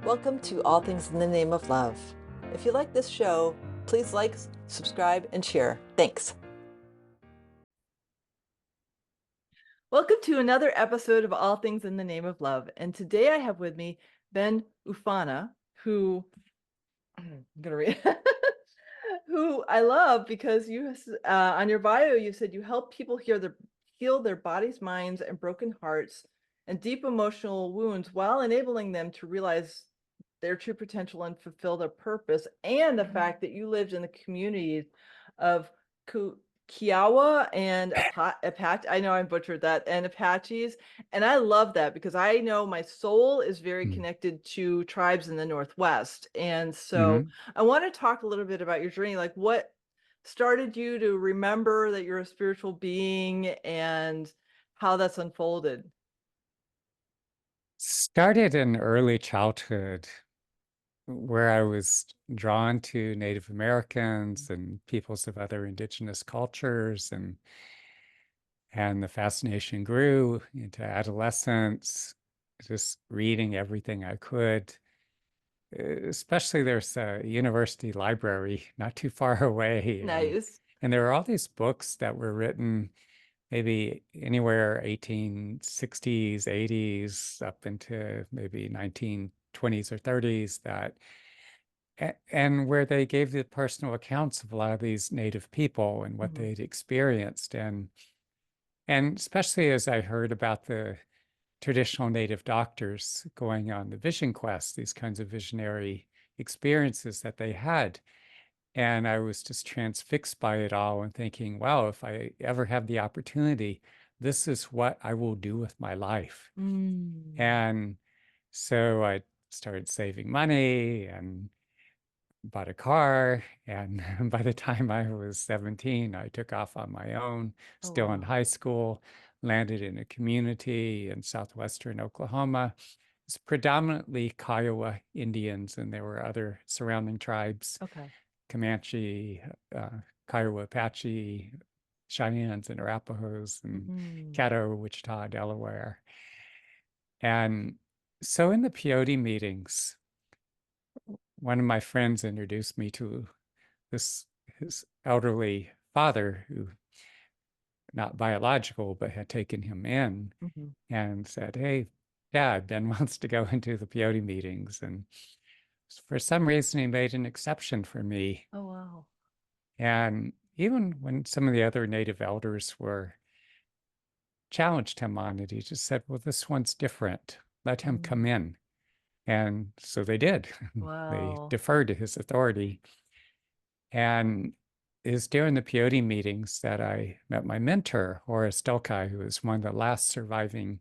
Welcome to All Things in the Name of Love. If you like this show, please like, subscribe, and share. Thanks. Welcome to another episode of All Things in the Name of Love. And today I have with me Ben Oofana, who I'm gonna read, who I love because you on your bio you said you help people heal their bodies, minds, and broken hearts and deep emotional wounds while enabling them to realize their true potential and fulfill their purpose. And the fact that you lived in the communities of Kiowa and Apache. I know I butchered that, and Apaches. And I love that because I know my soul is very connected to tribes in the Northwest. And so I want to talk a little bit about your journey, like what started you to remember that you're a spiritual being and how that's unfolded. Started in early childhood where I was drawn to Native Americans and peoples of other indigenous cultures, and the fascination grew into adolescence, just reading everything I could. Especially there's a university library not too far away, Nice. and there are all these books that were written maybe anywhere 1860s, 80s, up into maybe 1920s or 30s and where they gave the personal accounts of a lot of these native people and what they'd experienced. And especially as I heard about the traditional native doctors going on the vision quest, these kinds of visionary experiences that they had. And I was just transfixed by it all and thinking, wow, if I ever have the opportunity, this is what I will do with my life. And so I started saving money and bought a car. And by the time I was 17, I took off on my own, Oh, still in wow. high school, landed in a community in southwestern Oklahoma. It's predominantly Kiowa Indians, and there were other surrounding tribes. Okay. Comanche, Kiowa, Apache, Cheyennes, and Arapahoes, and Caddo, Wichita, Delaware. And so in the peyote meetings, one of my friends introduced me to his elderly father, who not biological, but had taken him in and said, "Hey, Dad, Ben wants to go into the peyote meetings." And for some reason, he made an exception for me. Oh, wow. And even when some of the other native elders were challenged him on it, he just said, well, this one's different. Let him come in. And so they did. They Wow. deferred to his authority. And it was during the peyote meetings that I met my mentor, Horace, who was one of the last surviving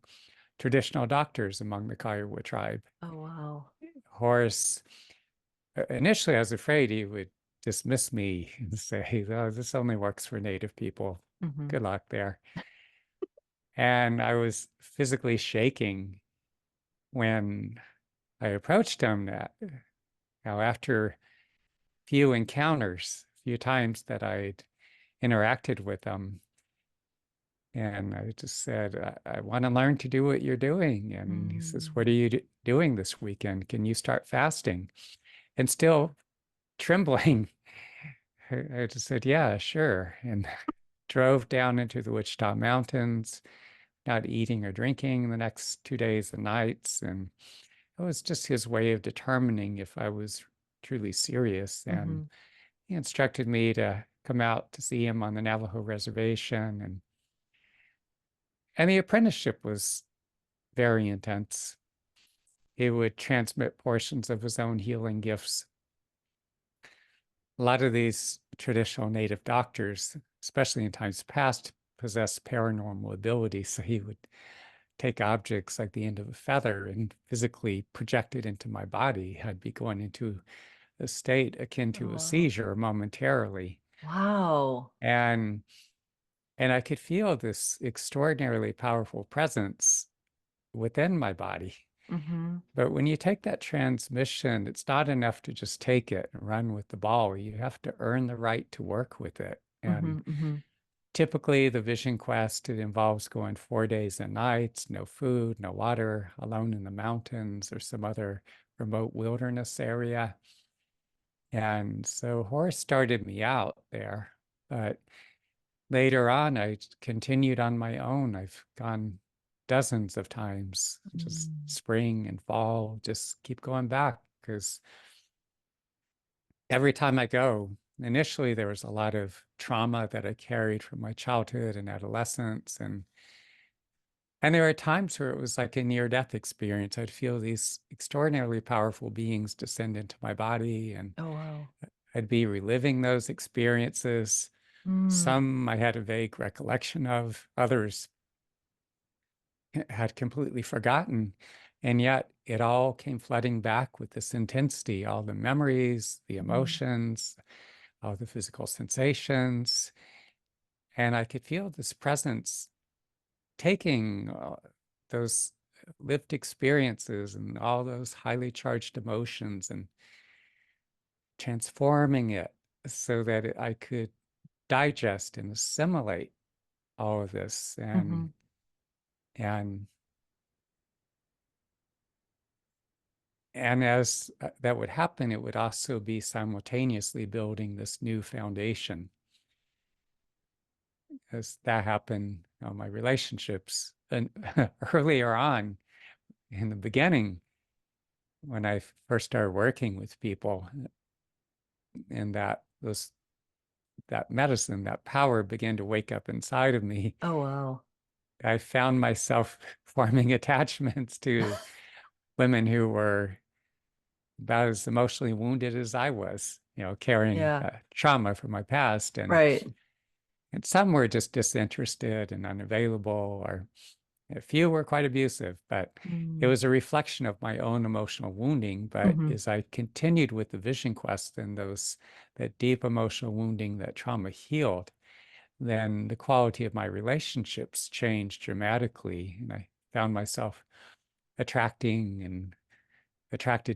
traditional doctors among the Kiowa tribe. Oh, wow. Horace, initially, I was afraid he would dismiss me and say, oh, this only works for Native people. Good luck there. And I was physically shaking when I approached him. Now, after a few encounters, a few times that I'd interacted with him, and I just said, I want to learn to do what you're doing. And he says, what are you doing this weekend? Can you start fasting? And still trembling, I just said, yeah, sure. And drove down into the Wichita Mountains, not eating or drinking the next 2 days and nights. And it was just his way of determining if I was truly serious. And he instructed me to come out to see him on the Navajo reservation. And the apprenticeship was very intense. He would transmit portions of his own healing gifts. A lot of these traditional native doctors, especially in times past, possessed paranormal abilities. So he would take objects like the end of a feather and physically project it into my body. I'd be going into a state akin to a seizure momentarily. Wow. And I could feel this extraordinarily powerful presence within my body. But when you take that transmission, it's not enough to just take it and run with the ball. You have to earn the right to work with it. And typically, the vision quest, it involves going 4 days and nights, no food, no water, alone in the mountains or some other remote wilderness area. And so Horace started me out there. But later on, I continued on my own. I've gone dozens of times, just spring and fall, just keep going back because every time I go, initially there was a lot of trauma that I carried from my childhood and adolescence, and there are times where it was like a near-death experience. I'd feel these extraordinarily powerful beings descend into my body, and Oh, wow. I'd be reliving those experiences. Mm. Some I had a vague recollection of, others had completely forgotten. And yet it all came flooding back with this intensity, all the memories, the emotions, all the physical sensations. And I could feel this presence taking those lived experiences and all those highly charged emotions and transforming it so that I could digest and assimilate all of this. Mm-hmm. And as that would happen, it would also be simultaneously building this new foundation. As that happened, my relationships, and earlier on in the beginning, when I first started working with people, and that medicine, that power began to wake up inside of me, Oh, wow. I found myself forming attachments to women who were about as emotionally wounded as I was, carrying Yeah. trauma from my past. Right. And some were just disinterested and unavailable, or a few were quite abusive, but it Mm. was a reflection of my own emotional wounding. But Mm-hmm. as I continued with the vision quest and that deep emotional wounding, that trauma healed, then the quality of my relationships changed dramatically. And I found myself attracted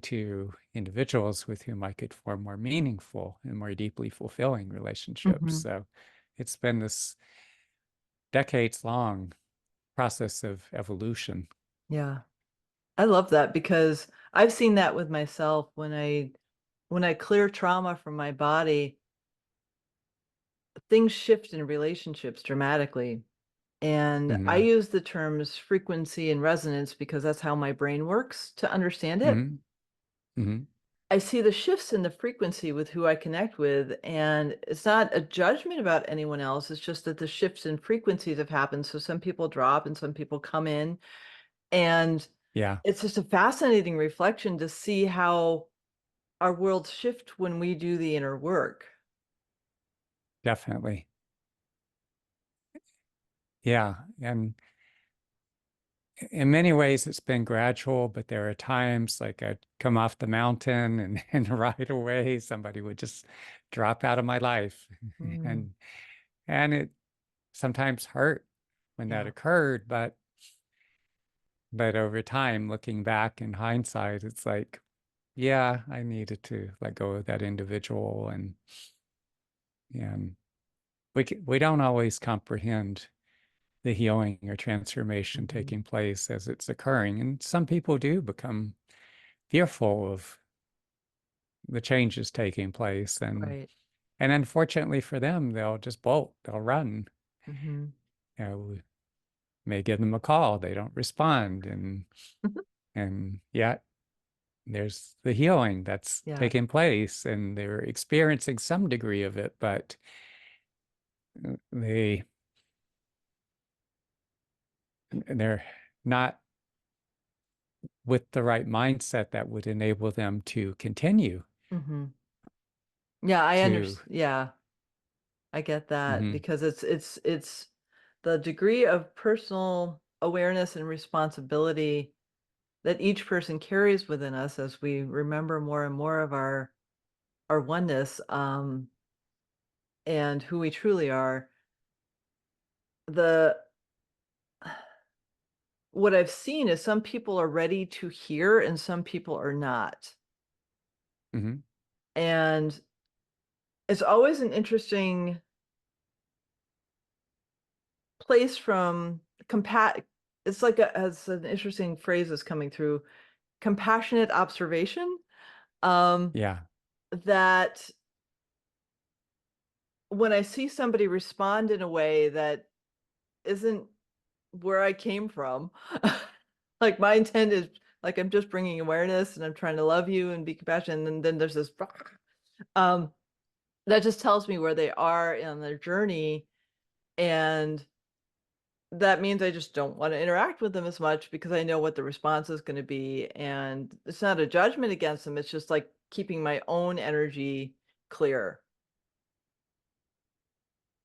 to individuals with whom I could form more meaningful and more deeply fulfilling relationships. Mm-hmm. So it's been this decades long process of evolution. Yeah. I love that because I've seen that with myself when I clear trauma from my body, things shift in relationships dramatically. And I Mm-hmm. use the terms frequency and resonance because that's how my brain works to understand it. Mm-hmm. Mm-hmm. I see the shifts in the frequency with who I connect with, and it's not a judgment about anyone else. It's just that the shifts in frequencies have happened. So some people drop and some people come in. And Yeah, it's just a fascinating reflection to see how our worlds shift when we do the inner work. definitely. Yeah. And in many ways, it's been gradual, but there are times like I'd come off the mountain and right away somebody would just drop out of my life. Mm, And it sometimes hurt when that yeah. occurred, but over time, looking back in hindsight, it's like, yeah, I needed to let go of that individual, and we don't always comprehend the healing or transformation Mhm. taking place as it's occurring, and some people do become fearful of the changes taking place, Right. and unfortunately for them, they'll just bolt, they'll run. Hmm. We may give them a call, they don't respond, and yet there's the healing that's Yeah. taking place and they're experiencing some degree of it, but they they're not with the right mindset that would enable them to continue Hmm. Yeah, I to understand. Yeah, I get that mhm, because it's the degree of personal awareness and responsibility that each person carries within us as we remember more and more of our oneness, and who we truly are. The What I've seen is some people are ready to hear and some people are not. mhm, And it's always an interesting place from compat it's like as an interesting phrase is coming through. compassionate observation, um, Yeah. that when I see somebody respond in a way that isn't where I came from, like my intent is like I'm just bringing awareness and I'm trying to love you and be compassionate, and then there's this, um, that just tells me where they are in their journey, and that means I just don't want to interact with them as much because I know what the response is going to be. And it's not a judgment against them. It's just like keeping my own energy clear.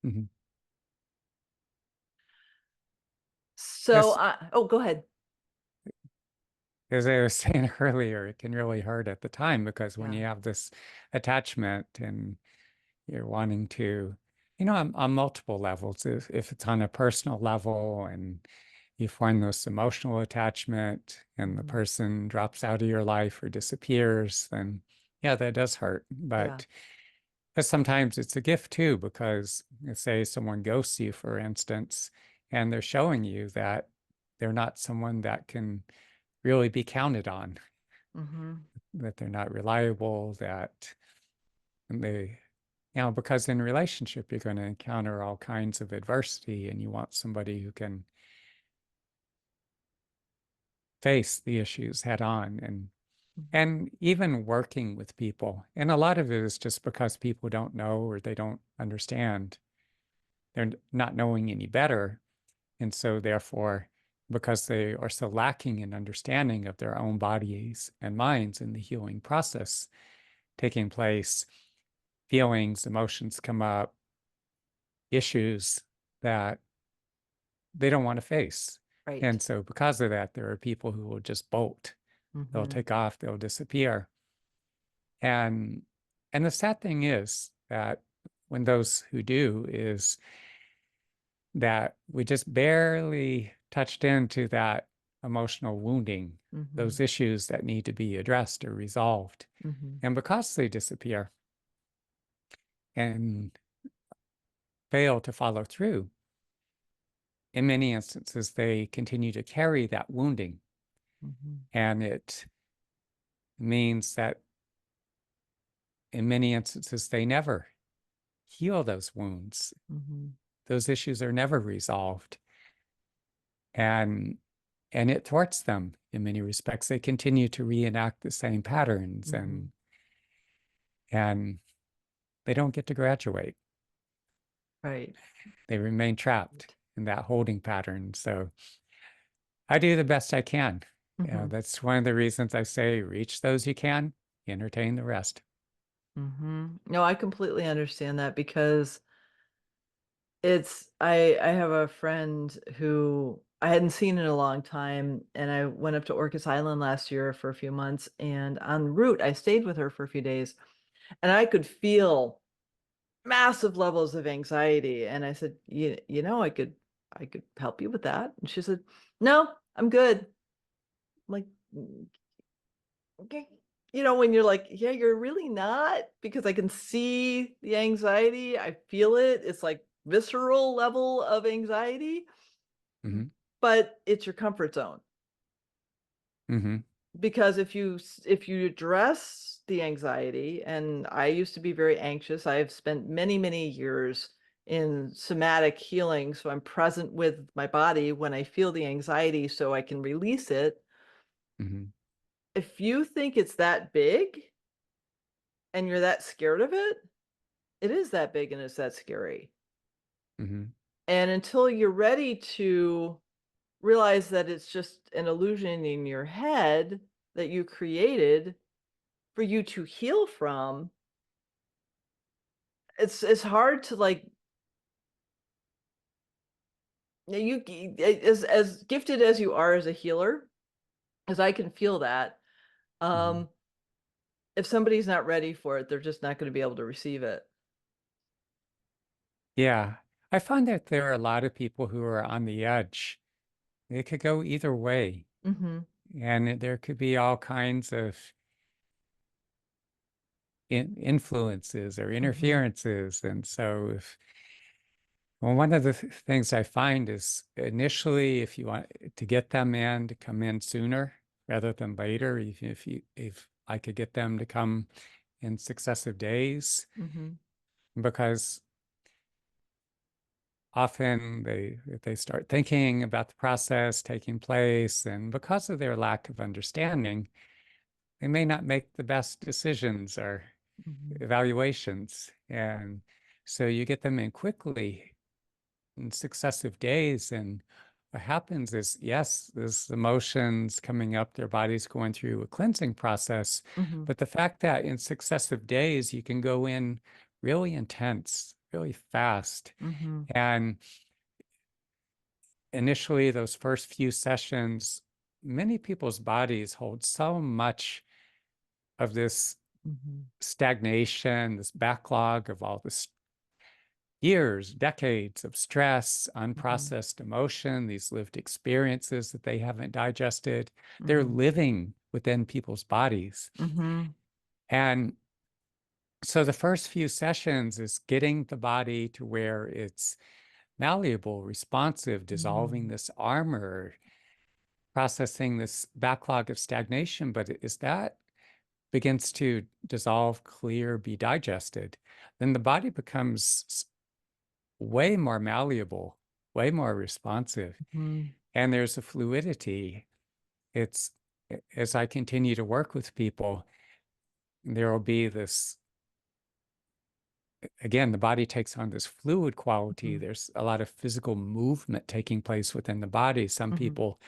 Hmm. So, As oh, go ahead. as I was saying earlier, it can really hurt at the time because when Yeah. you have this attachment and you're wanting to, on multiple levels, if it's on a personal level and you find this emotional attachment and the Mhm. person drops out of your life or disappears, then yeah, that does hurt. Yeah. But sometimes it's a gift too, because say someone ghosts you, for instance, and they're showing you that they're not someone that can really be counted on, Hmm. that they're not reliable, that they, because in relationship, you're going to encounter all kinds of adversity and you want somebody who can face the issues head on and even working with people. And a lot of it is just because people don't know or they don't understand. They're not knowing any better. And so therefore, because they are so lacking in understanding of their own bodies and minds in the healing process taking place, feelings, emotions come up, issues that they don't want to face. Right. And so because of that, there are people who will just bolt. They'll Hmm. take off, they'll disappear. And and the sad thing is that when those who do is that we just barely touched into that emotional wounding, Hmm. those issues that need to be addressed or resolved. Hmm. And because they disappear and fail to follow through, in many instances, they continue to carry that wounding. Hmm. And it means that in many instances, they never heal those wounds. Hmm. Those issues are never resolved. And it thwarts them in many respects. They continue to reenact the same patterns Hmm. and they don't get to graduate. Right. They remain trapped Right. in that holding pattern. So I do the best I can. Hmm. That's one of the reasons I say reach those you can, entertain the rest. No, I completely understand that because I have a friend who I hadn't seen in a long time, and I went up to Orcas Island last year for a few months, and en route I stayed with her for a few days, and I could feel massive levels of anxiety. And I said, I could help you with that. And she said, no, I'm good. I'm like, okay. When you're like, yeah, you're really not, because I can see the anxiety. I feel it. It's like visceral level of anxiety, Mm-hmm. but it's your comfort zone. Mm-hmm. Because if you address the anxiety, and I used to be very anxious. I have spent many, many years in somatic healing, so I'm present with my body when I feel the anxiety so I can release it. Mm-hmm. If you think it's that big and you're that scared of it, it is that big and it's that scary. Mm-hmm. And until you're ready to realize that it's just an illusion in your head that you created for you to heal from, it's hard to, like, as gifted as you are as a healer, as I can feel that, Mm-hmm. um if somebody's not ready for it, they're just not going to be able to receive it. Yeah. I find that there are a lot of people who are on the edge. It could go either way. Hmm. And there could be all kinds of influences or Hmm. interferences. And so well, one of the things I find is initially, if you want to get them in to come in sooner, rather than later, even if I could get them to come in successive days, because often they start thinking about the process taking place, and because of their lack of understanding, they may not make the best decisions or evaluations. And so you get them in quickly in successive days, and what happens is, yes, there's emotions coming up, their body's going through a cleansing process, but the fact that in successive days you can go in really intense, really fast, and initially those first few sessions, many people's bodies hold so much of this stagnation, this backlog of all this years, decades of stress, unprocessed emotion, these lived experiences that they haven't digested. They're living within people's bodies. And so the first few sessions is getting the body to where it's malleable, responsive, dissolving this armor, processing this backlog of stagnation. But as that begins to dissolve, clear, be digested, then the body becomes way more malleable, way more responsive. And there's a fluidity. It's, as I continue to work with people, there will be this, again, the body takes on this fluid quality. There's a lot of physical movement taking place within the body. Some people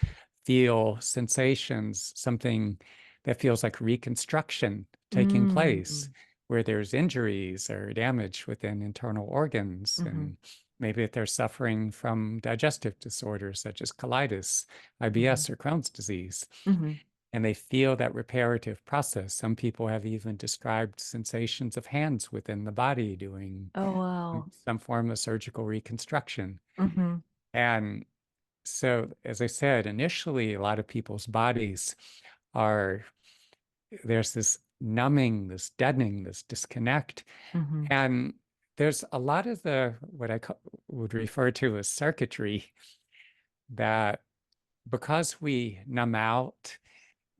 feel sensations, something that feels like reconstruction taking place, where there's injuries or damage within internal organs. And maybe if they're suffering from digestive disorders such as colitis, IBS, or Crohn's disease. And they feel that reparative process. Some people have even described sensations of hands within the body doing some form of surgical reconstruction. And so, as I said, initially, a lot of people's bodies are, there's this numbing, this deadening, this disconnect. And there's a lot of the, what I would refer to as circuitry, that because we numb out,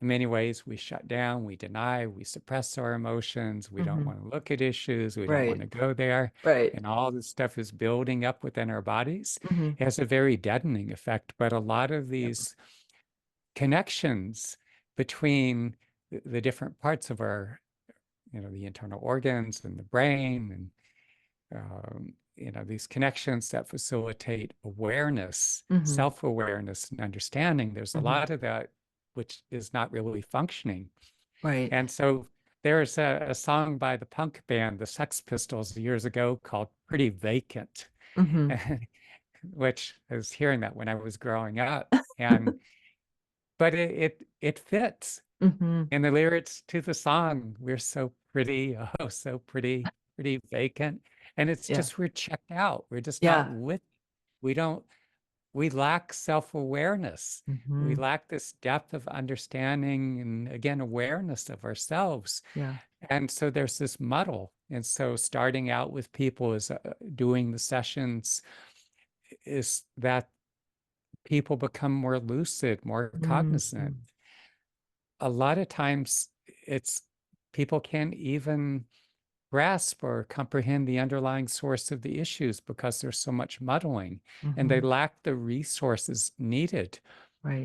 in many ways, we shut down, we deny, we suppress our emotions. We don't want to look at issues. We don't want to go there. And all this stuff is building up within our bodies. It has a very deadening effect. But a lot of these connections between the different parts of our, the internal organs and the brain, and these connections that facilitate awareness, self-awareness, and understanding, there's a lot of that which is not really functioning. And so there's a song by the punk band, the Sex Pistols, years ago called Pretty Vacant, which I was hearing that when I was growing up. But it fits in the lyrics to the song. We're so pretty, oh, so pretty, pretty vacant. And it's just, we're checked out. We're just not with, we lack self-awareness. We lack this depth of understanding and, again, awareness of ourselves. And so there's this muddle. And so starting out with people is doing the sessions is that people become more lucid, more cognizant. A lot of times it's people can't even grasp or comprehend the underlying source of the issues because there's so much muddling, and they lack the resources needed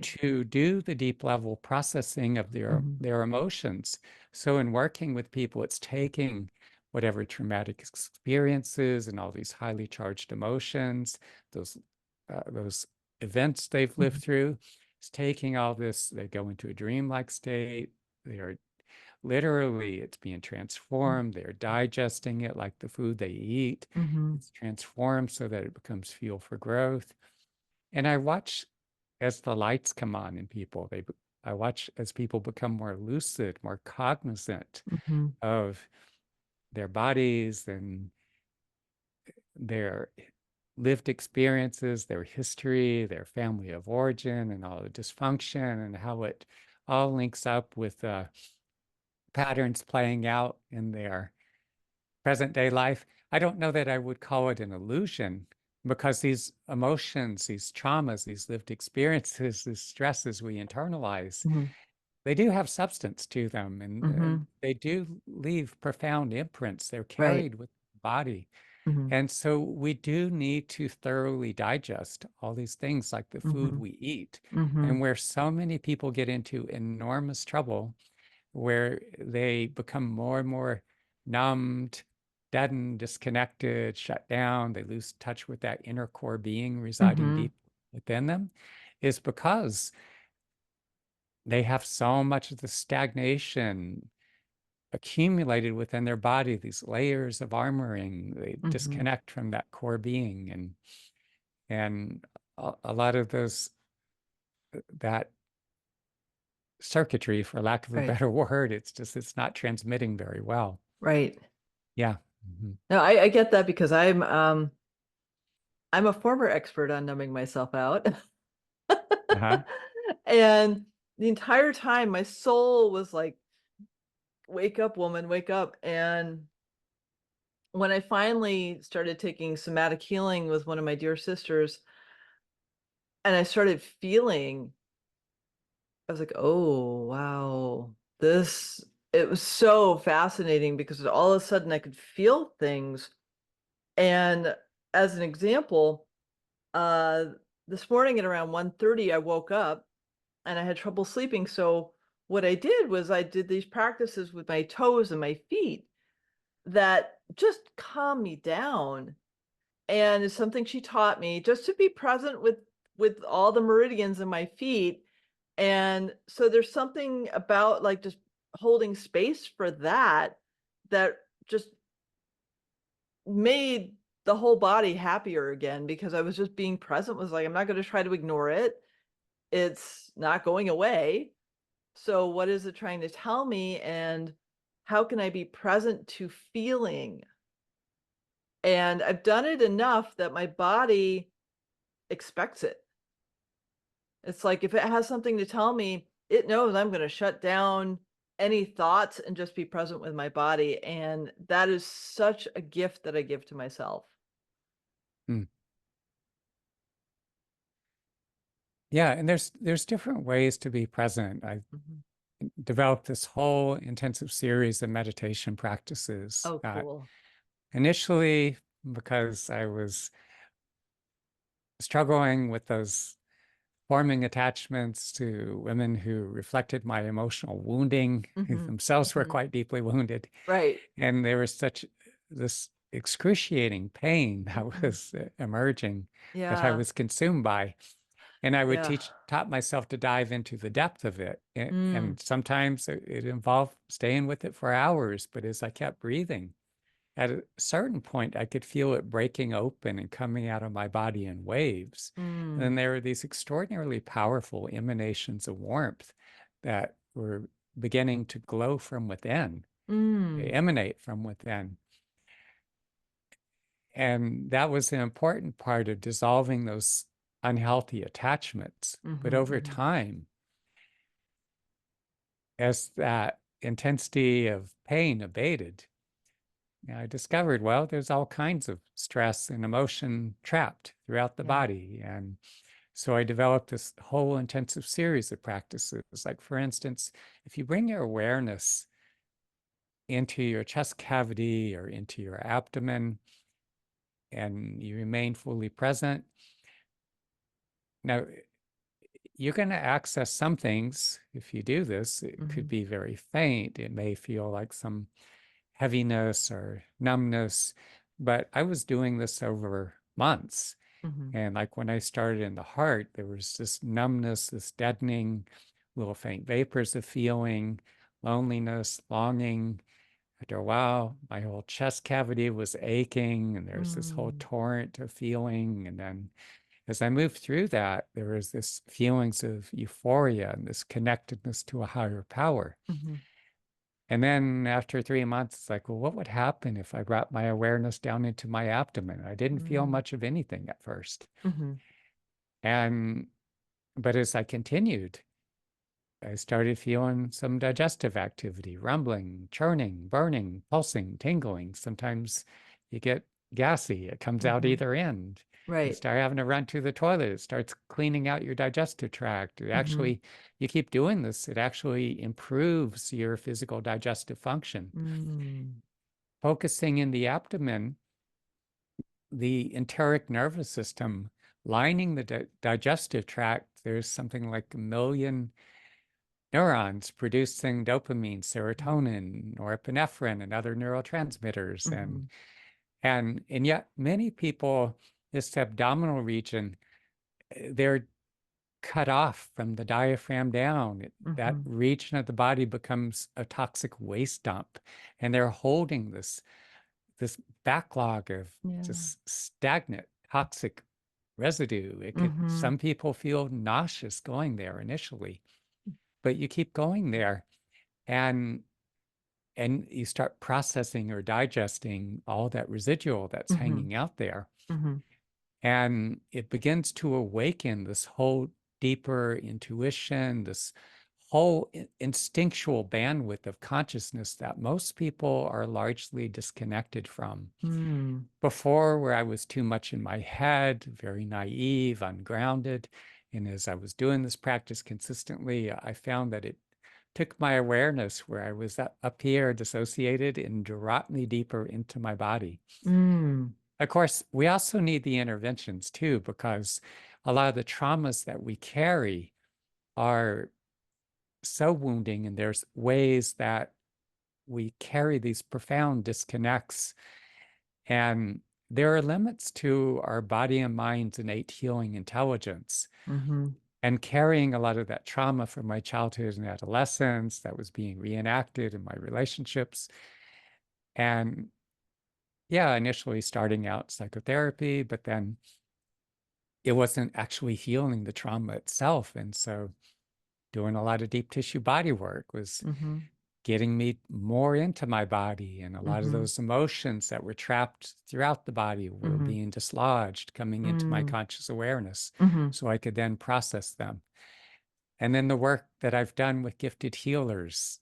to do the deep level processing of their emotions. So in working with people, it's taking whatever traumatic experiences and all these highly charged emotions, those events they've lived through, it's taking all this, they go into a dreamlike state, they are literally, it's being transformed. They're digesting it like the food they eat. It's transformed so that it becomes fuel for growth. And I watch as the lights come on in people. I watch as people become more lucid, more cognizant of their bodies and their lived experiences, their history, their family of origin, and all the dysfunction, and how it all links up with patterns playing out in their present day life. I don't know that I would call it an illusion, because these emotions, these traumas, these lived experiences, these stresses we internalize, they do have substance to them, Mm-hmm. and they do leave profound imprints. They're Right. carried with the body. Mm-hmm. And so we do need to thoroughly digest all these things like the food Mm-hmm. we eat. Mm-hmm. And where so many people get into enormous trouble, where they become more and more numbed, deadened, disconnected, shut down, they lose touch with that inner core being residing Mm-hmm. deep within them, is because they have so much of the stagnation accumulated within their body, these layers of armoring. They Mm-hmm. disconnect from that core being, and a lot of those, that circuitry, for lack of a Right. better word, it's not transmitting very well. Right. Yeah. Mhm. No, I get that because I'm a former expert on numbing myself out. Uh-huh. And the entire time my soul was like, wake up, woman, wake up. And when I finally started taking somatic healing with one of my dear sisters, and I started feeling, I was like, oh, wow, it was so fascinating because all of a sudden I could feel things. And as an example, uh, this morning at around 1:30, I woke up and I had trouble sleeping. So what I did was I did these practices with my toes and my feet that just calm me down. And it's something she taught me just to be present with all the meridians in my feet. And so there's something about like just holding space for that that just made the whole body happier again because I was just being present, was like, I'm not going to try to ignore it. It's not going away. So what is it trying to tell me, and how can I be present to feeling? And I've done it enough that my body expects it. It's like if it has something to tell me, it knows I'm going to shut down any thoughts and just be present with my body. And that is such a gift that I give to myself. Mm. Yeah, and there's different ways to be present. I Mhm. developed this whole intensive series of meditation practices. Oh, cool. Initially, because I was struggling with those forming attachments to women who reflected my emotional wounding, who Hmm. themselves were Hmm. quite deeply wounded. Right. And there was such this excruciating pain that Hmm. was emerging, that I Yeah. was consumed by. And I would Yeah. taught myself to dive into the depth of it. Mm. And sometimes it involved staying with it for hours. But as I kept breathing, at a certain point, I could feel it breaking open and coming out of my body in waves. And then Mm. there were these extraordinarily powerful emanations of warmth that were beginning to glow from within, Mm. emanate from within. And that was an important part of dissolving those unhealthy attachments. But Hmm. over Hmm. time, as that intensity of pain abated, I discovered, well, there's all kinds of stress and emotion trapped throughout the Yeah. body. And so I developed this whole intensive series of practices. Like, for instance, if you bring your awareness into your chest cavity or into your abdomen and you remain fully present, now you're going to access some things. If you do this, it could Hmm. be very faint. It may feel like some heaviness or numbness, but I was doing this over months. Hmm. And like when I started in the heart, there was this numbness, this deadening, little faint vapors of feeling, loneliness, longing. After a while, my whole chest cavity was aching, and there's this whole Mm. torrent of feeling. And then as I moved through that, there was this feelings of euphoria and this connectedness to a higher power. Hmm. And then after 3 months, it's like, well, what would happen if I brought my awareness down into my abdomen? I didn't feel Mm. much of anything at first. Hmm. And, but as I continued, I started feeling some digestive activity, rumbling, churning, burning, pulsing, tingling. Sometimes you get gassy, it comes out Hmm. either end. You Right. start having to run to the toilet. It starts cleaning out your digestive tract. It Mm-hmm. actually, you keep doing this, it actually improves your physical digestive function. Mm. Focusing in the abdomen, the enteric nervous system lining the digestive tract, there's something like 1 million neurons producing dopamine, serotonin, norepinephrine, and other neurotransmitters. Mm-hmm. And yet many people, this abdominal region, they're cut off from the diaphragm down. That Mm-hmm. region of the body becomes a toxic waste dump, and they're holding this backlog of Yeah. just stagnant toxic residue. It could, Mm-hmm. some people feel nauseous going there initially, but you keep going there, and you start processing or digesting all that residual that's Mm-hmm. hanging out there. Mm-hmm. And it begins to awaken this whole deeper intuition, this whole instinctual bandwidth of consciousness that most people are largely disconnected from. Mm. Before, where I was too much in my head, very naive, ungrounded. And as I was doing this practice consistently, I found that it took my awareness where I was up here dissociated and dropped me deeper into my body. Mm. Of course, we also need the interventions too, because a lot of the traumas that we carry are so wounding, and there's ways that we carry these profound disconnects. And there are limits to our body and mind's innate healing intelligence. Mm-hmm. And carrying a lot of that trauma from my childhood and adolescence that was being reenacted in my relationships. And yeah, initially starting out psychotherapy, but then it wasn't actually healing the trauma itself. And so doing a lot of deep tissue body work was Mm-hmm. getting me more into my body. And a lot of Mm-hmm. those emotions that were trapped throughout the body were Mm-hmm. being dislodged, coming into my Mm. conscious awareness Mm-hmm. so I could then process them. And then the work that I've done with gifted healers,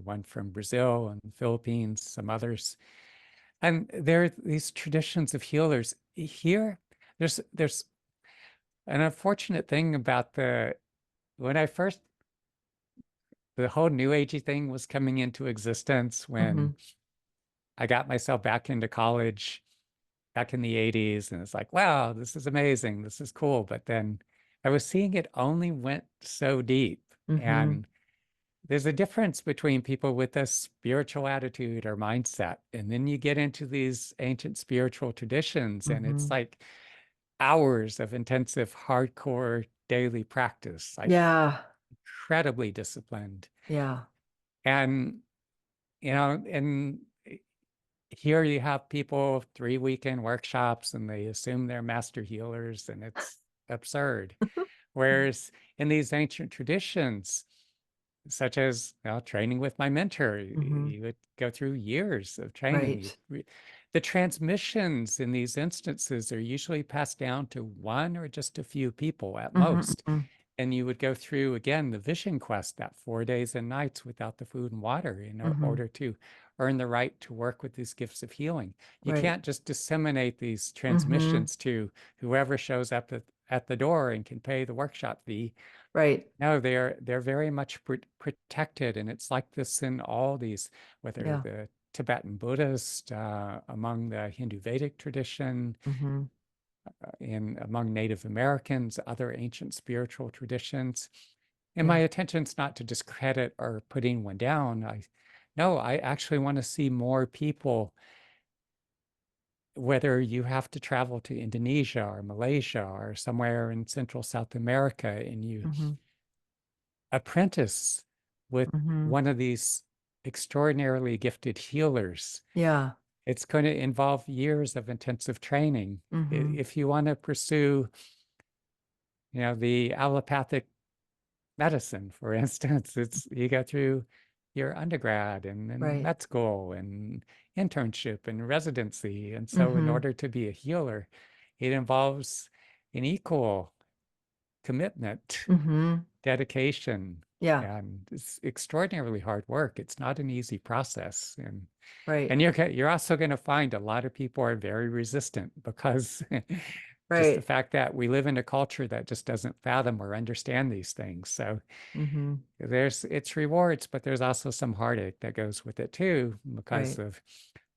one from Brazil and the Philippines, some others. And there are these traditions of healers. Here, there's an unfortunate thing about when I first, the whole New Agey thing was coming into existence Mm-hmm. when I got myself back into college back in the 80s. And it's like, wow, this is amazing. This is cool. But then I was seeing it only went so deep. Mm-hmm. And there's a difference between people with a spiritual attitude or mindset. And then you get into these ancient spiritual traditions, and Mm-hmm. it's like hours of intensive, hardcore daily practice, like Yeah. incredibly disciplined. Yeah. And, and here you have people 3 weekend workshops and they assume they're master healers, and it's absurd. Whereas in these ancient traditions, such as training with my mentor, Mm-hmm. you would go through years of training. Right. The transmissions in these instances are usually passed down to one or just a few people at Mm-hmm. most. Mm-hmm. And you would go through again the vision quest, that 4 days and nights without the food and water in Mm-hmm. order to earn the right to work with these gifts of healing. You Right. can't just disseminate these Mm-hmm. transmissions to whoever shows up at the door and can pay the workshop fee. Right. No, they're very much protected, and it's like this in all these, whether Yeah. the Tibetan Buddhist, among the Hindu Vedic tradition, Mm-hmm. among Native Americans, other ancient spiritual traditions. And my Yeah. attention's not to discredit or putting one down. No, I actually want to see more people, whether you have to travel to Indonesia or Malaysia or somewhere in Central South America, and you Mm-hmm. apprentice with Mm-hmm. one of these extraordinarily gifted healers. Yeah. It's going to involve years of intensive training. Mm-hmm. If you want to pursue, the allopathic medicine, for instance, it's you go through your undergrad and then Right. med school and internship and residency. And so in Mm-hmm. order to be a healer, it involves an equal commitment, Mm-hmm. dedication, Yeah. and it's extraordinarily hard work. It's not an easy process. Right. And you're also going to find a lot of people are very resistant because Just the Right. fact that we live in a culture that just doesn't fathom or understand these things. So Mm-hmm. there's its rewards, but there's also some heartache that goes with it too, because Right. of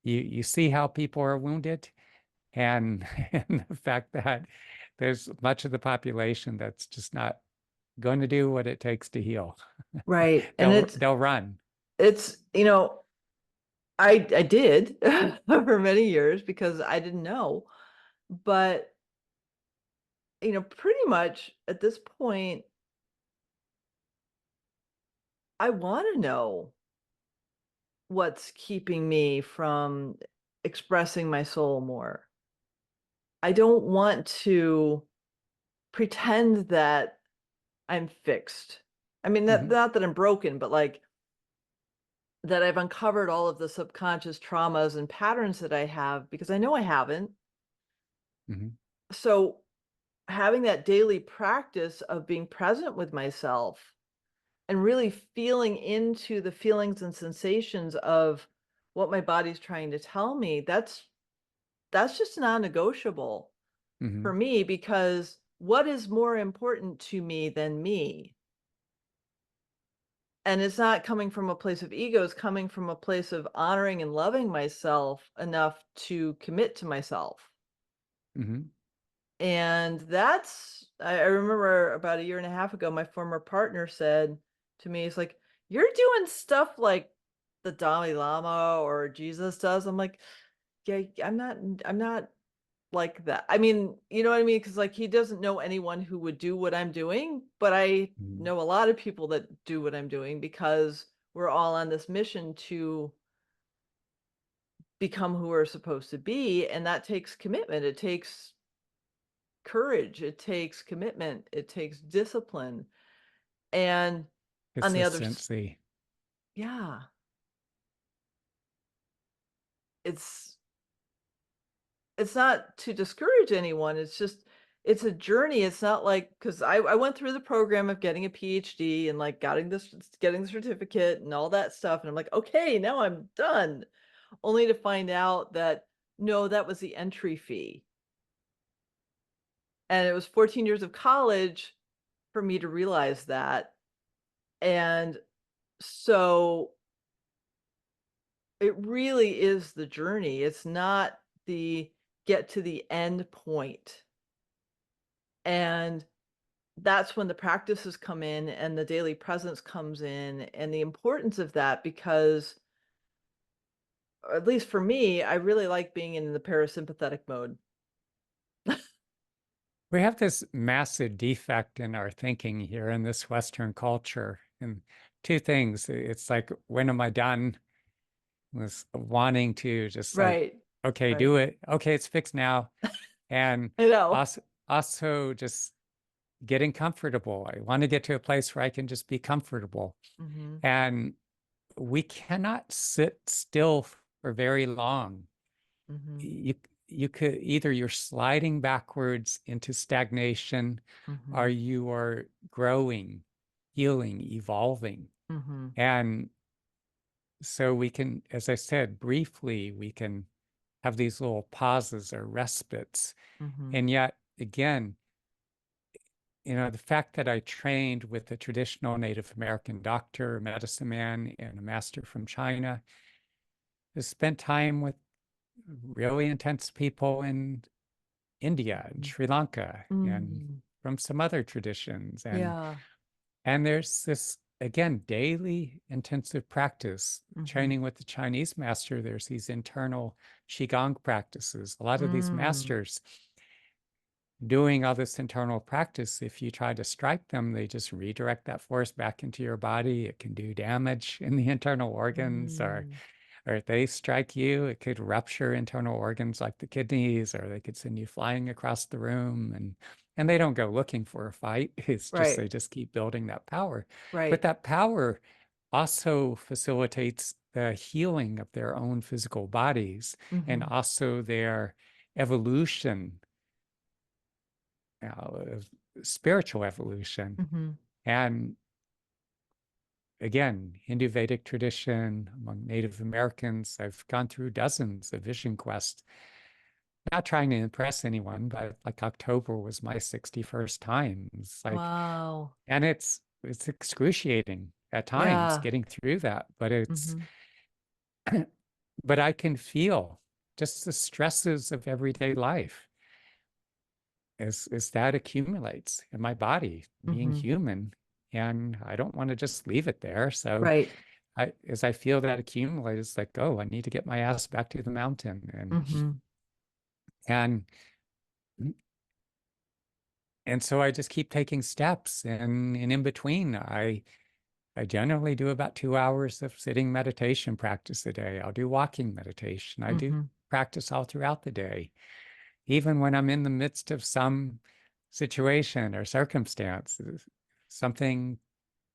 you see how people are wounded, and, and the fact that there's much of the population that's just not going to do what it takes to heal. Right. And They'll run. it's, I did for many years because I didn't know. But, pretty much at this point, I want to know what's keeping me from expressing my soul more. I don't want to pretend that I'm fixed. I mean, Hmm. not that I'm broken, but like that I've uncovered all of the subconscious traumas and patterns that I have because I know I haven't. Hmm. So having that daily practice of being present with myself and really feeling into the feelings and sensations of what my body's trying to tell me, that's just non-negotiable Hmm. for me because what is more important to me than me? And it's not coming from a place of ego, it's coming from a place of honoring and loving myself enough to commit to myself. Hmm. And I remember about a year and a half ago, my former partner said to me, "It's like, you're doing stuff like the Dalai Lama or Jesus does." I'm like, yeah, I'm not like that. I mean, you know what I mean? Because like he doesn't know anyone who would do what I'm doing, but I Hmm. know a lot of people that do what I'm doing because we're all on this mission to become who we're supposed to be. And that takes commitment. It takes courage. It takes commitment. It takes discipline. And on the Consistency. yeah, it's it's not to discourage anyone. It's just it's a journey. It's not like because I went through the program of getting a PhD and like getting the certificate and all that stuff. And I'm like, okay, now I'm done. Only to find out that no, that was the entry fee. And it was 14 years of college for me to realize that. And so it really is the journey. It's not the get to the end point. And that's when the practices come in and the daily presence comes in and the importance of that because or at least for me, I really like being in the parasympathetic mode. We have this massive defect in our thinking here in this Western culture. And two things. It's like, when am I done? Was wanting to just like, Right. okay, Right. do it. Okay, it's fixed now. And I know. also just getting comfortable. I want to get to a place where I can just be comfortable. Mhm. And we cannot sit still for very long. Mhm. You you could either you're sliding backwards into stagnation, or Mhm. you are growing, healing, evolving. Mhm. And so we can, as I said briefly, we can have these little pauses or respites. Mhm. And yet again, the fact that I trained with a traditional Native American doctor, medicine man, and a master from China, has spent time with really intense people in India and Mhm. Sri Lanka and Mm. from some other traditions. Yeah. And there's this, again, daily intensive practice. Mhm. Training with the Chinese master, there's these internal Qigong practices. A lot of these Mm. masters doing all this internal practice, if you try to strike them, they just redirect that force back into your body. It can do damage in the internal organs, Mm. or if they strike you, it could rupture internal organs like the kidneys, or they could send you flying across the room. And they don't go looking for a fight. It's just Right. they just keep building that power. But Right. that power also facilitates the healing of their own physical bodies, and Mhm. also their evolution, uh, spiritual evolution. Mhm. And again, Hindu Vedic tradition among Native Americans, I've gone through dozens of vision quests not trying to impress anyone, but like October was my 61st time. It's like, Wow. and it's excruciating at times Yeah. getting through that, but it's, Mm-hmm. but I can feel just the stresses of everyday life as that accumulates in my body, being Mm-hmm. human, and I don't want to just leave it there. So Right. as I feel that accumulate, it's like, oh, I need to get my ass back to the mountain, Mm-hmm. and and so I just keep taking steps, and in between, I generally do about 2 hours of sitting meditation practice a day. I'll do walking meditation. I do Mm-hmm. practice all throughout the day. Even when I'm in the midst of some situation or circumstance, something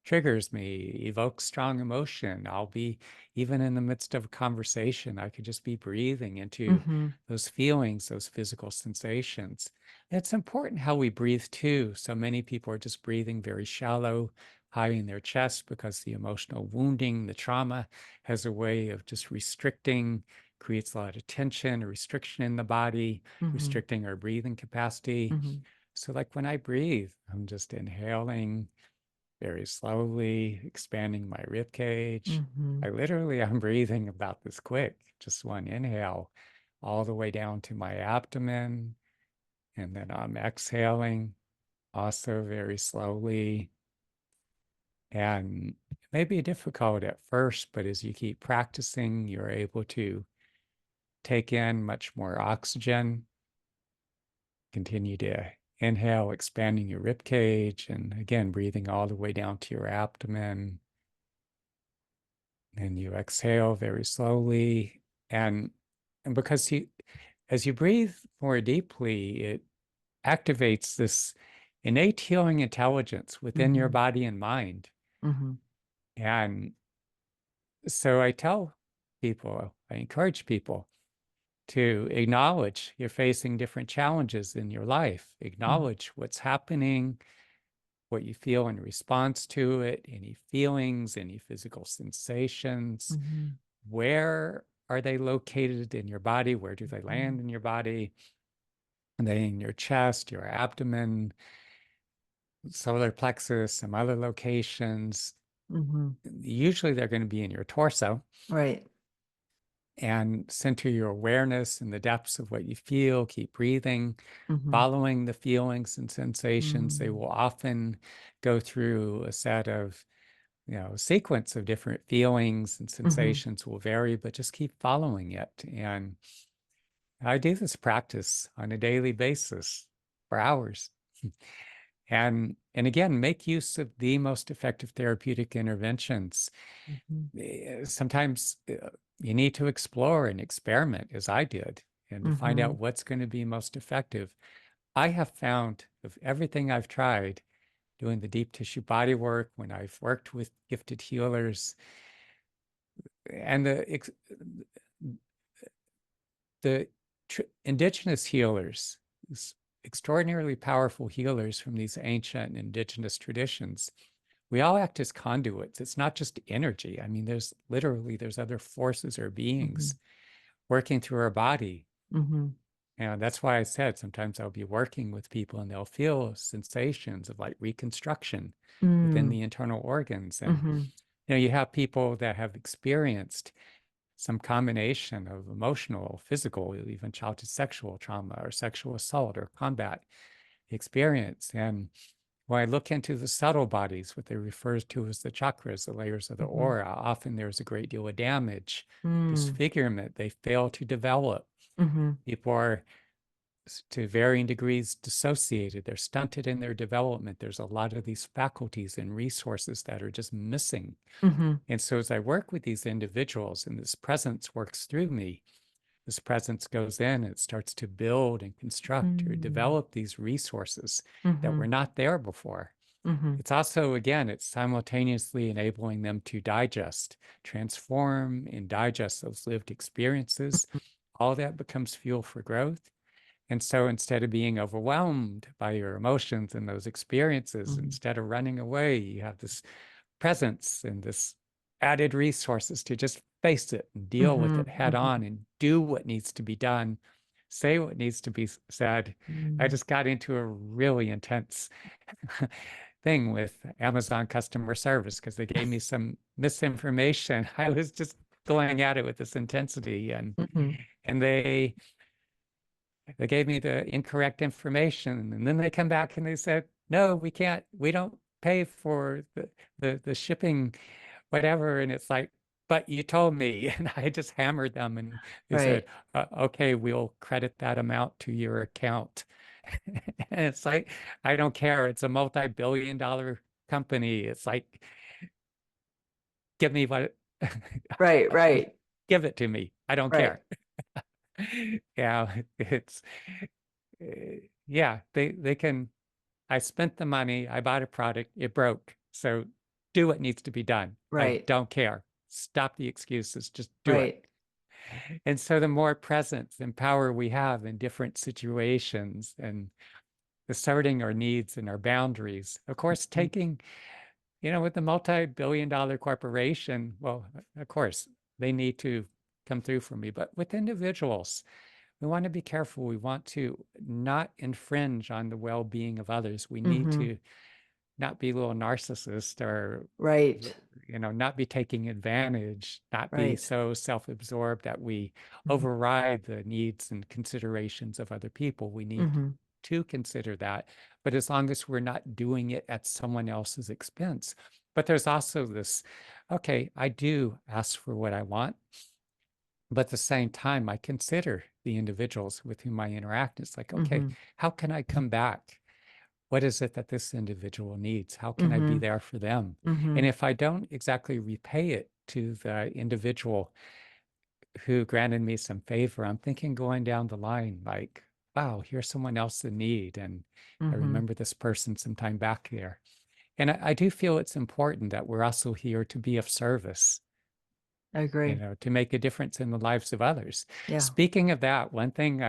triggers me, evokes strong emotion. I'll be, even in the midst of a conversation, I could just be breathing into Mm-hmm. those feelings, those physical sensations. It's important how we breathe too. So many people are just breathing very shallow, high in their chest because the emotional wounding, the trauma has a way of just restricting, creates a lot of tension, a restriction in the body, Mm-hmm. restricting our breathing capacity. Mm-hmm. So, like when I breathe, I'm just inhaling very slowly, expanding my rib cage. Mm-hmm. I'm breathing about this quick, just one inhale, all the way down to my abdomen. And then I'm exhaling also very slowly. And it may be difficult at first, but as you keep practicing, you're able to take in much more oxygen, continue to inhale, expanding your rib cage, and again, breathing all the way down to your abdomen. And you exhale very slowly. And because as you breathe more deeply, it activates this innate healing intelligence within your Mm-hmm. body and mind. Mm-hmm. And so I tell people, I encourage people to acknowledge you're facing different challenges in your life, acknowledge what's happening, what you feel in response to it, any feelings, any physical sensations. Mm-hmm. Where are they located in your body? Where do they land in your body? Are they in your chest, your abdomen, solar plexus, some other locations? Mm-hmm. Usually they're going to be in your torso. Right. And center your awareness in the depths of what you feel. Keep breathing, Mm-hmm. following the feelings and sensations. They Mm-hmm. will often go through a set of, sequence of different feelings, and Mm-hmm. sensations will vary, but just keep following it. And I do this practice on a daily basis for hours. And again, make use of the most effective therapeutic interventions. Mm-hmm. Sometimes you need to explore and experiment, as I did, and to find Mm-hmm. out what's going to be most effective. I have found of everything I've tried, doing the deep tissue body work, when I've worked with gifted healers, and the indigenous healers, extraordinarily powerful healers from these ancient indigenous traditions, we all act as conduits. It's not just energy. I mean, there's other forces or Mm-hmm. beings working through our body. Mm-hmm. And that's why I said sometimes I'll be working with people and they'll feel sensations of like reconstruction within Mm. the internal organs. And Mm-hmm. you have people that have experienced some combination of emotional, physical, even childhood sexual trauma or sexual assault or combat experience. And when I look into the subtle bodies, what they refer to as the chakras, the layers of the Mm-hmm. aura, often there's a great deal of damage, Mm. disfigurement. They fail to develop. Mm-hmm. People are to varying degrees dissociated. They're stunted in their development. There's a lot of these faculties and resources that are just missing. Mm-hmm. And so as I work with these individuals and this presence works through me, this presence goes in and it starts to build and construct or Mm. develop these resources that Mm-hmm. were not there before. Mm-hmm. It's also, again, it's simultaneously enabling them to digest, transform, and digest those lived experiences. All that becomes fuel for growth. And so instead of being overwhelmed by your emotions and those experiences, Mm-hmm. instead of running away, you have this presence and this added resources to just face it and deal with Mm-hmm. it head Mm-hmm. on and do what needs to be done say what needs to be said. I just got into a really intense thing with Amazon customer service because they gave me some misinformation. I was just going at it with this intensity, and Mhm. and they gave me the incorrect information, and then they come back and they said, no, we don't pay for the shipping, whatever. And it's like, but you told me. And I just hammered them, and they said, Right. okay, we'll credit that amount to your account. And it's like, I don't care. It's a multi-billion-dollar company. It's like, give me what, Right. Right. give it to me. I don't Right. care. Yeah, it's, yeah, they can. I spent the money, I bought a product, it broke. So do what needs to be done. I Right. don't care. Stop the excuses, just do it. Right. And so the more presence and power we have in different situations and asserting our needs and our boundaries, of course, Mhm. taking, with the multi-billion-dollar corporation, well, of course, they need to come through for me. But with individuals, we want to be careful. We want to not infringe on the well-being of others. We need Mhm. to not be little narcissists, or Right. not be taking advantage, not be Right. so self-absorbed that we Mhm. override the needs and considerations of other people. We need Mhm. to consider that, but as long as we're not doing it at someone else's expense. But there's also this, okay, I do ask for what I want, but at the same time, I consider the individuals with whom I interact. It's like, okay, Mhm. how can I come back? What is it that this individual needs? How can I be Mhm. there for them? And Mhm. if I don't exactly repay it to the individual who granted me some favor, I'm thinking going down the line, like, wow, here's someone else in need. And I Mhm. remember this person some time back there. And I do feel it's important that we're also here to be of service, I agree. to make a difference in the lives of others. Yeah. Speaking of that, one thing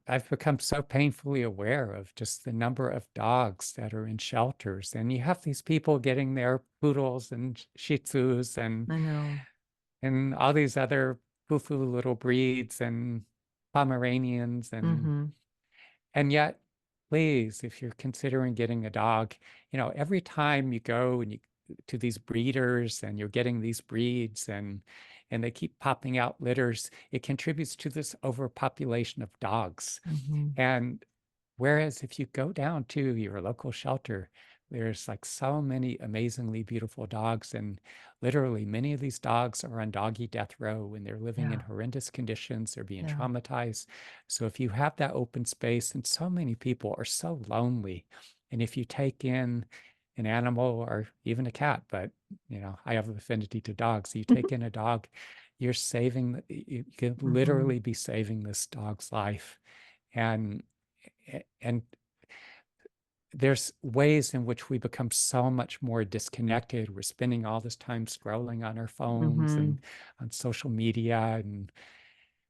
I've become so painfully aware of just the number of dogs that are in shelters. And you have these people getting their poodles and shih tzus I know. and all these other foo-foo little breeds and Pomeranians, Mhm. and yet, please, if you're considering getting a dog, every time you go and you to these breeders and you're getting these breeds, and they keep popping out litters, it contributes to this overpopulation of dogs. Mhm. And whereas if you go down to your local shelter, there's like so many amazingly beautiful dogs. And literally, many of these dogs are on doggy death row and they're living in Yeah. horrendous conditions. They're being Yeah. traumatized. So if you have that open space, and so many people are so lonely, and if you take in an animal or even a cat, but I have an affinity to dogs. So you take in a dog, you're saving, you can Mhm. literally be saving this dog's life. And and there's ways in which we become so much more disconnected. We're spending all this time scrolling on our phones and Mhm. on social media, and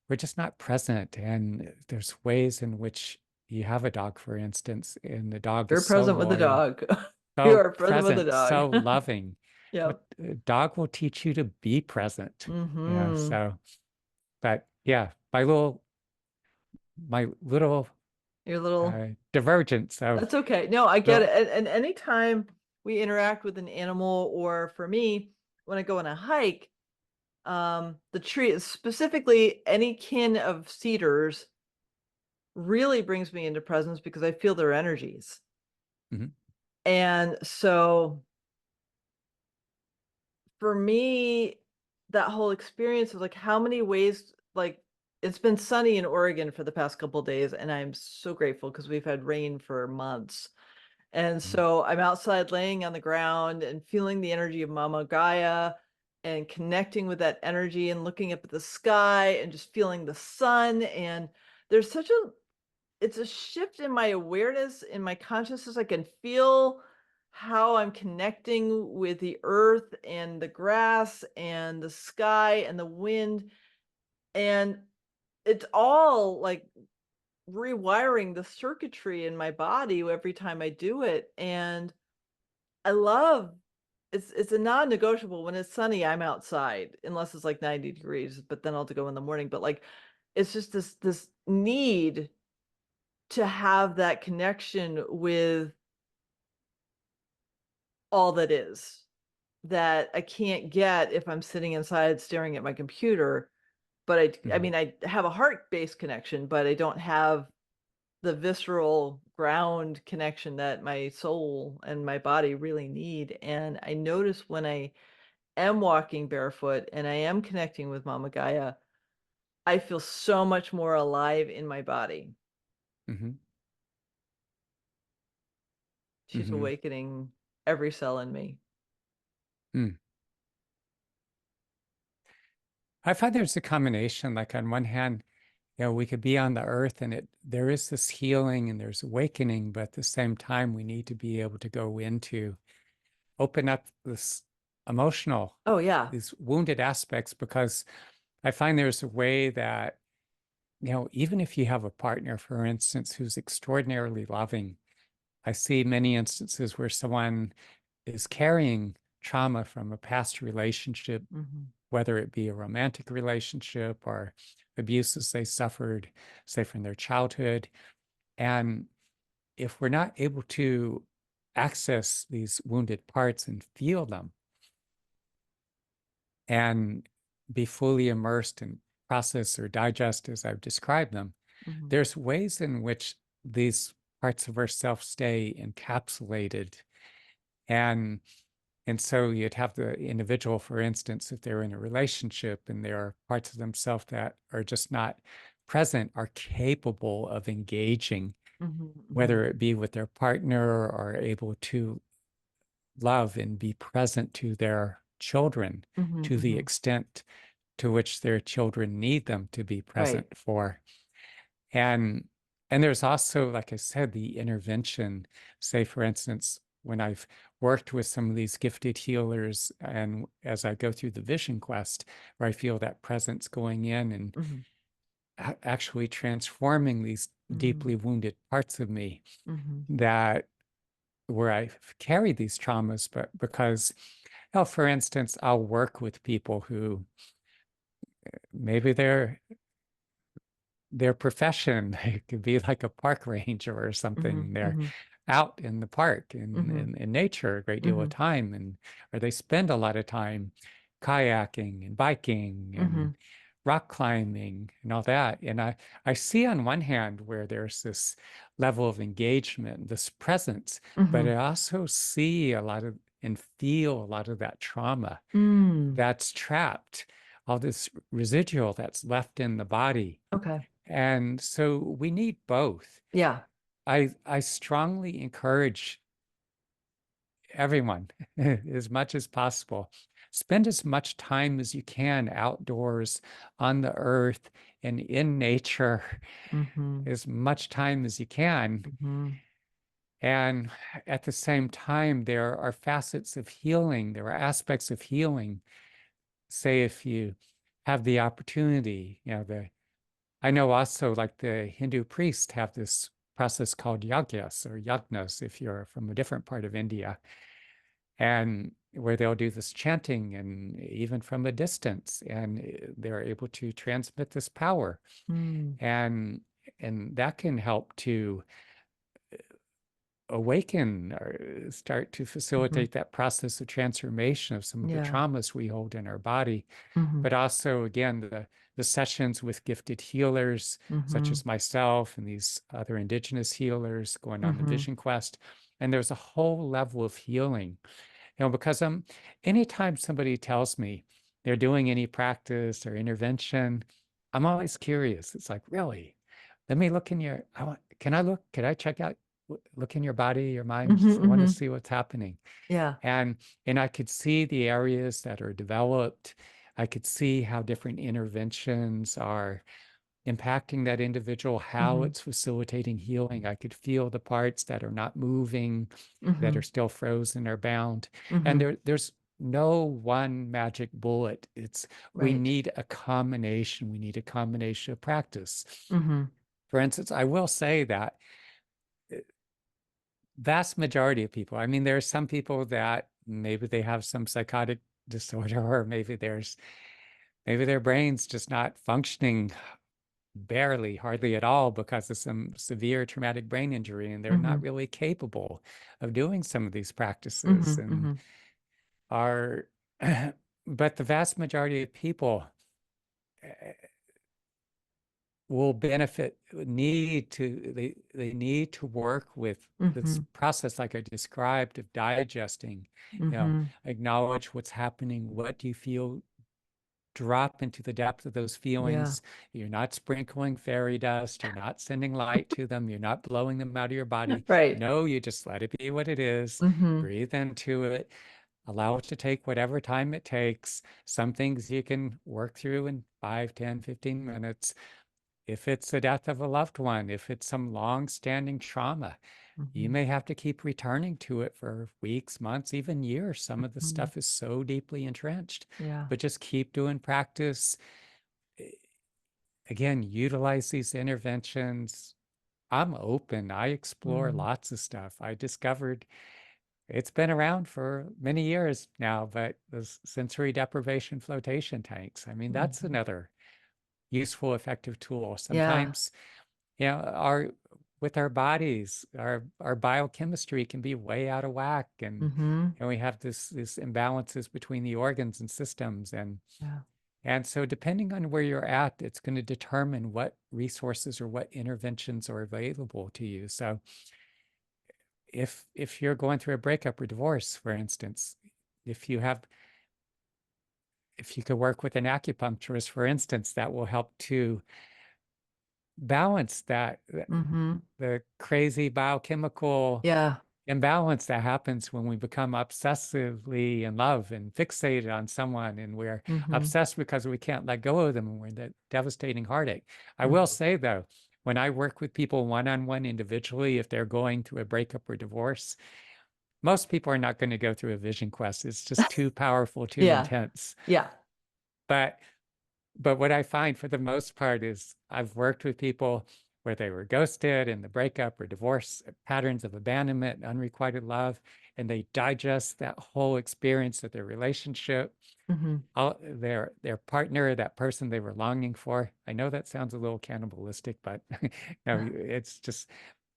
we're just not present. And there's ways in which you have a dog, for instance, and the dog is You're so present with the loyal, dog. You so are present with the present, dog. so loving. But Yep. a dog will teach you to be present. Mhm. So, but yeah, my little Your little divergence of, That's okay. No, I get it. well, And anytime we interact with an animal, or for me, when I go on a hike, the tree, specifically any kin of cedars, really brings me into presence because I feel their energies. mhm, And so for me, that whole experience of like how many ways, like it's been sunny in Oregon for the past couple days, and I'm so grateful because we've had rain for months. And mhm, so I'm outside laying on the ground and feeling the energy of Mama Gaia and connecting with that energy and looking up at the sky and just feeling the sun. And there's such a it's a shift in my awareness, in my consciousness. I can feel how I'm connecting with the earth and the grass and the sky and the wind. And it's all like rewiring the circuitry in my body every time I do it. And I love it's a non-negotiable. When it's sunny, I'm outside unless it's like 90 degrees, but then I'll have to go in the morning. But like it's just this need to have that connection with all that is, that I can't get if I'm sitting inside staring at my computer. But I Mhm. mean, I have a heart-based connection, but I don't have the visceral ground connection that my soul and my body really need. And I notice when I am walking barefoot and I am connecting with Mama Gaia, I feel so much more alive in my body. Mhm. She's Mhm. awakening every cell in me. Mm. I find there's a combination, like on one hand, we could be on the earth and there is this healing and there's awakening, but at the same time, we need to be able to go into open up this emotional, Oh, yeah. these wounded aspects, because I find there's a way that, even if you have a partner, for instance, who's extraordinarily loving, I see many instances where someone is carrying trauma from a past relationship, Mhm. whether it be a romantic relationship or abuses they suffered, say, from their childhood. And if we're not able to access these wounded parts and feel them and be fully immersed and process or digest as I've described them, Mhm. there's ways in which these parts of ourself stay encapsulated. And so you'd have the individual, for instance, if they're in a relationship and there are parts of themselves that are just not present, are capable of engaging, Mhm. Mhm. whether it be with their partner or able to love and be present to their children Mhm. to the Mhm. extent to which their children need them to be Right. present for. And there's also, like I said, the intervention. Say, for instance, when I've worked with some of these gifted healers, and as I go through the vision quest, where I feel that presence going in and Mhm. actually transforming these Mhm. deeply wounded parts of me Mhm. that where I've carried these traumas, but because, for instance, I'll work with people who maybe their profession. It could be like a park ranger or something. Mhm. They're Mhm. out in the park Mhm. in nature a great deal of Mhm. time, and or they spend a lot of time kayaking and biking and Mhm. rock climbing and all that. And I see on one hand where there's this level of engagement, this presence, but Mhm. I also see a lot of and feel a lot of that trauma Mm. that's trapped, all this residual that's left in the body. Okay. And so we need both. Yeah. I strongly encourage everyone, as much as possible, spend as much time as you can outdoors on the earth and in nature, Mhm. as much time as you can. Mhm. And at the same time, there are facets of healing, there are aspects of healing. Say, if you have the opportunity, I know also, like, the Hindu priests have this process called yagyas or yagnas if you're from a different part of India, and where they'll do this chanting and even from a distance, and they're able to transmit this power, Mm. and that can help to awaken or start to Mhm. facilitate that process of transformation of some of the Yeah. traumas we hold in our body. Mhm. But also, again, the sessions with gifted healers such Mhm. as myself and these other indigenous healers going on the Mhm. vision quest. And there's a whole level of healing, because anytime somebody tells me they're doing any practice or intervention, I'm always curious. It's like, really? Let me look in your, can I look? Can I check out, look in your body, your mind? Mhm. I want to Mhm. see what's happening. Yeah. And I could see the areas that are developed. I could see how different interventions are impacting that individual, how Mhm. it's facilitating healing. I could feel the parts that are not moving, that are Mhm. still frozen or bound. And Mhm. there's no one magic bullet. We Right. need a combination. We need a combination of practice. Mhm. For instance, I will say that vast majority of people, I mean, there are some people that maybe they have some psychotic disorder, or maybe their brain's just not functioning barely, hardly at all because of some severe traumatic brain injury, and they're not really capable of doing some of these practices and are, but the vast majority of people will benefit, they need to work with this process like I described of digesting, acknowledge what's happening. What do you feel? Drop into the depth of those feelings. You're not sprinkling fairy dust. You're not sending light to them. You're not blowing them out of your body. Right. No, you just let it be what it is. Breathe into it. Allow it to take whatever time it takes. Some things you can work through in 5, 10, 15 minutes. If it's the death of a loved one, if it's some long-standing trauma, you may have to keep returning to it for weeks, months, even years. Some of the stuff is so deeply entrenched. Yeah. But just keep doing practice. Again, utilize these interventions. I'm open. I explore lots of stuff. I discovered it's been around for many years now, but the sensory deprivation flotation tanks, I mean, that's another useful, effective tool. Sometimes, with our bodies, our biochemistry can be way out of whack, and we have this imbalances between the organs and systems, and so depending on where you're at, it's going to determine what resources or what interventions are available to you. So if you're going through a breakup or divorce, for instance, if you could work with an acupuncturist, for instance, that will help to balance that, the crazy biochemical imbalance that happens when we become obsessively in love and fixated on someone, and we're obsessed because we can't let go of them, and we're in that devastating heartache. I will say, though, when I work with people one-on-one individually, if they're going through a breakup or divorce, most people are not going to go through a vision quest. It's just too powerful, too intense. But what I find for the most part is I've worked with people where they were ghosted in the breakup or divorce, patterns of abandonment, unrequited love, and they digest that whole experience of their relationship, their partner, that person they were longing for. I know that sounds a little cannibalistic, but no, it's just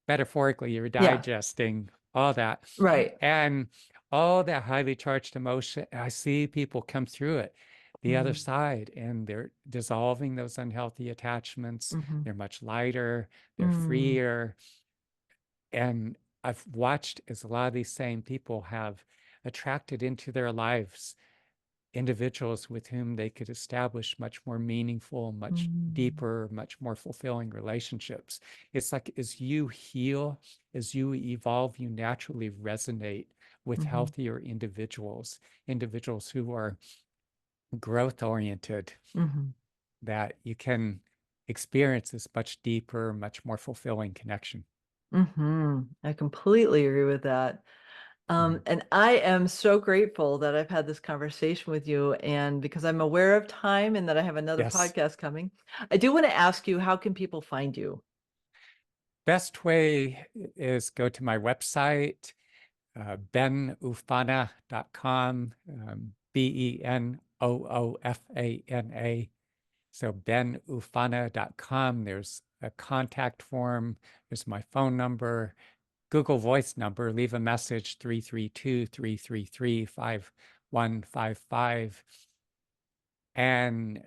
metaphorically, you're digesting all that. Right. And all that highly charged emotion, I see people come through it the other side, and they're dissolving those unhealthy attachments. They're much lighter, they're freer. And I've watched as a lot of these same people have attracted into their lives individuals with whom they could establish much more meaningful, much deeper, much more fulfilling relationships. It's like as you heal, as you evolve, you naturally resonate with healthier individuals, individuals who are growth oriented, that you can experience this much deeper, much more fulfilling connection. I completely agree with that. And I am so grateful that I've had this conversation with you, and because I'm aware of time and that I have another podcast coming, I do want to ask you, how can people find you? Best way is go to my website, benoofana.com, Benoofana. So benoofana.com. There's a contact form. There's my phone number, Google Voice number. Leave a message, 332-333-5155. And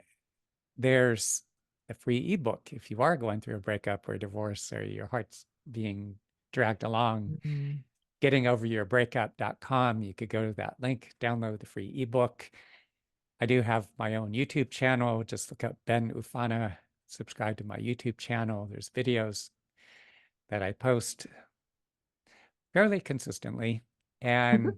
there's a free ebook if you are going through a breakup or a divorce, or your heart's being dragged along. Gettingoveryourbreakup.com. You could go to that link, download the free ebook. I do have my own YouTube channel. Just look up Ben Oofana, subscribe to my YouTube channel. There's videos that I post fairly consistently. And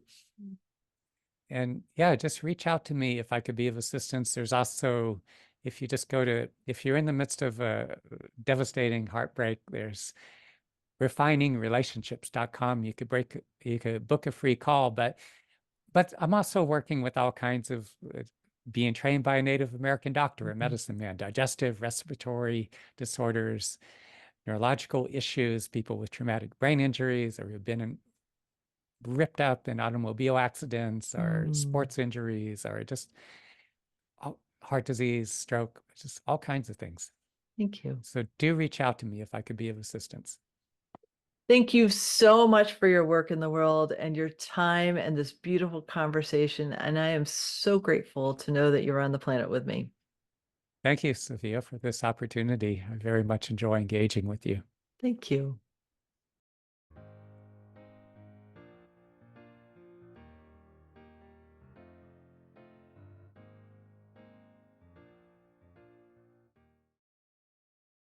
yeah, just reach out to me if I could be of assistance. There's also, if you're in the midst of a devastating heartbreak, there's refiningrelationships.com. You could book a free call, but I'm also working with all kinds of being trained by a Native American doctor, a medicine man, digestive, respiratory disorders, neurological issues, people with traumatic brain injuries, or who've been ripped up in automobile accidents, or sports injuries, or just heart disease, stroke, just all kinds of things. Thank you. So do reach out to me if I could be of assistance. Thank you so much for your work in the world and your time and this beautiful conversation. And I am so grateful to know that you're on the planet with me. Thank you, Sophia, for this opportunity. I very much enjoy engaging with you. Thank you.